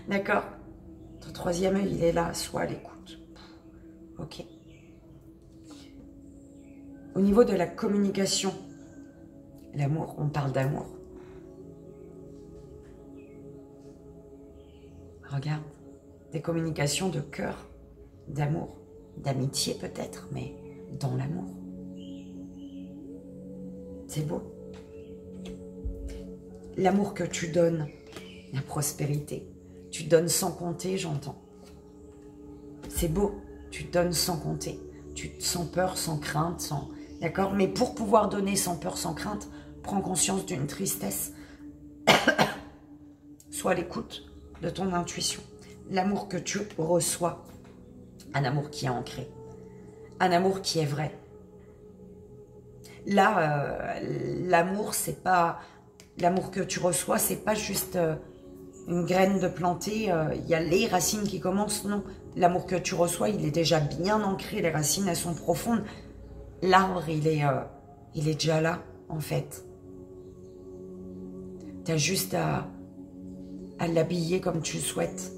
D'accord? Ton troisième œil, il est là. Sois à l'écoute. Ok. Au niveau de la communication, l'amour, on parle d'amour. Regarde, des communications de cœur, d'amour, d'amitié peut-être, mais dans l'amour. C'est beau. L'amour que tu donnes, la prospérité. Tu donnes sans compter, j'entends. C'est beau, tu donnes sans compter. Sans peur, sans crainte, sans... D'accord? Mais pour pouvoir donner sans peur, sans crainte, prends conscience d'une tristesse. Sois à l'écoute de ton intuition. L'amour que tu reçois, un amour qui est ancré, un amour qui est vrai. Là, l'amour, c'est pas... L'amour que tu reçois, c'est pas juste une graine de planter, il y a les racines qui commencent, non. L'amour que tu reçois, il est déjà bien ancré, les racines, elles sont profondes. L'arbre, il est déjà là, en fait. Tu as juste à l'habiller comme tu le souhaites,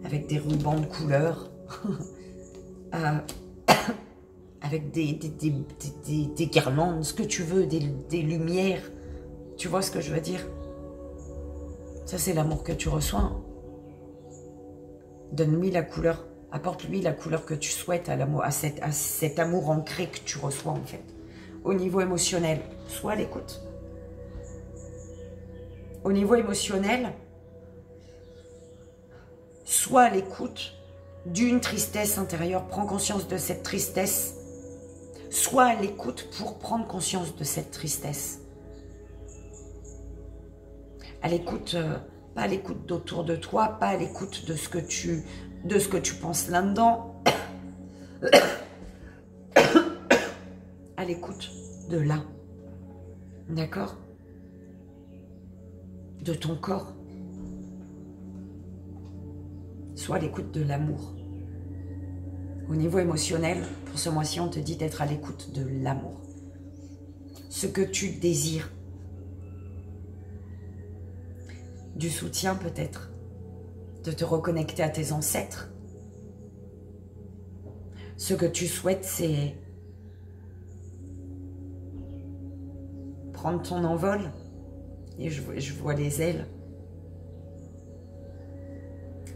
avec des rubans de couleur, avec des guirlandes, ce que tu veux, des lumières. Tu vois ce que je veux dire? Ça, c'est l'amour que tu reçois. Donne-lui la couleur, apporte-lui la couleur que tu souhaites à cet amour ancré que tu reçois, en fait. Au niveau émotionnel, sois à l'écoute. Au niveau émotionnel, sois à l'écoute d'une tristesse intérieure. Prends conscience de cette tristesse. Sois à l'écoute pour prendre conscience de cette tristesse. À l'écoute, pas à l'écoute d'autour de toi, pas à l'écoute de ce que tu penses là-dedans. À l'écoute de là. D'accord? De ton corps. Sois à l'écoute de l'amour. Au niveau émotionnel, pour ce mois-ci, on te dit d'être à l'écoute de l'amour. Ce que tu désires. Du soutien peut-être. De te reconnecter à tes ancêtres. Ce que tu souhaites, c'est prendre ton envol. Et je vois les ailes.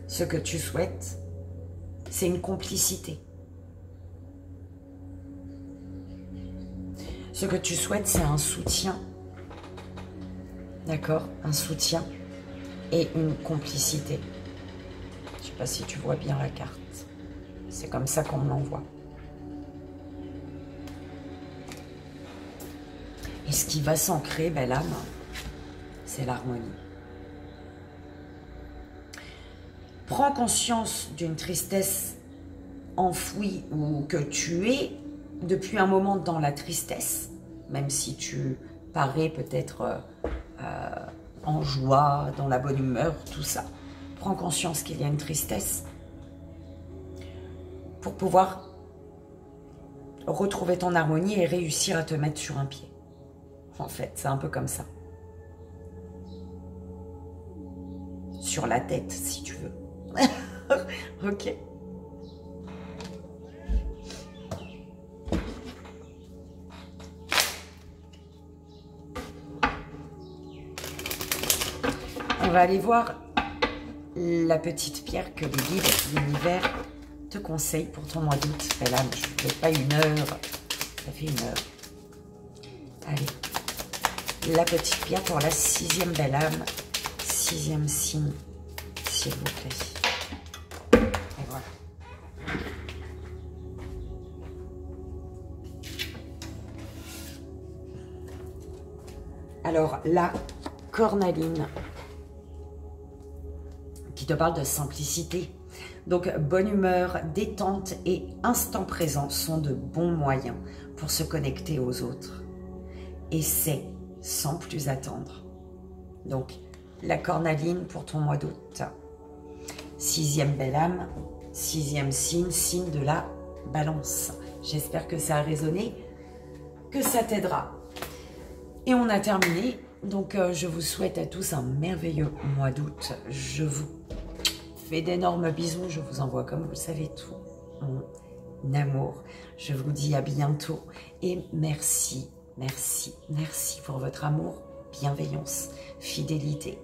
Ce que tu souhaites, c'est une complicité. Ce que tu souhaites, c'est un soutien. D'accord? Un soutien et une complicité. Je ne sais pas si tu vois bien la carte. C'est comme ça qu'on me l'envoie. Et ce qui va s'ancrer, belle âme, c'est l'harmonie. Prends conscience d'une tristesse enfouie ou que tu es depuis un moment dans la tristesse, même si tu parais peut-être en joie, dans la bonne humeur, tout ça. Prends conscience qu'il y a une tristesse pour pouvoir retrouver ton harmonie et réussir à te mettre sur un pied. En fait, c'est un peu comme ça. Sur la tête, si tu veux. Ok. On va aller voir la petite pierre que les guides de l'univers te conseillent pour ton mois d'août. Belle âme, je ne fais pas 1 heure. Ça fait 1 heure. Allez. La petite pierre pour la 6e belle âme. 6e signe, s'il vous plaît. Et voilà. Alors, la cornaline qui te parle de simplicité. Donc, bonne humeur, détente et instant présent sont de bons moyens pour se connecter aux autres. Essaie sans plus attendre. Donc, la cornaline pour ton mois d'août. 6e belle âme, 6e signe, signe de la balance. J'espère que ça a résonné, que ça t'aidera. Et on a terminé. Donc, je vous souhaite à tous un merveilleux mois d'août. Je vous fais d'énormes bisous. Je vous envoie, comme vous le savez, tout mon amour. Je vous dis à bientôt. Et merci, merci, merci pour votre amour, bienveillance, fidélité.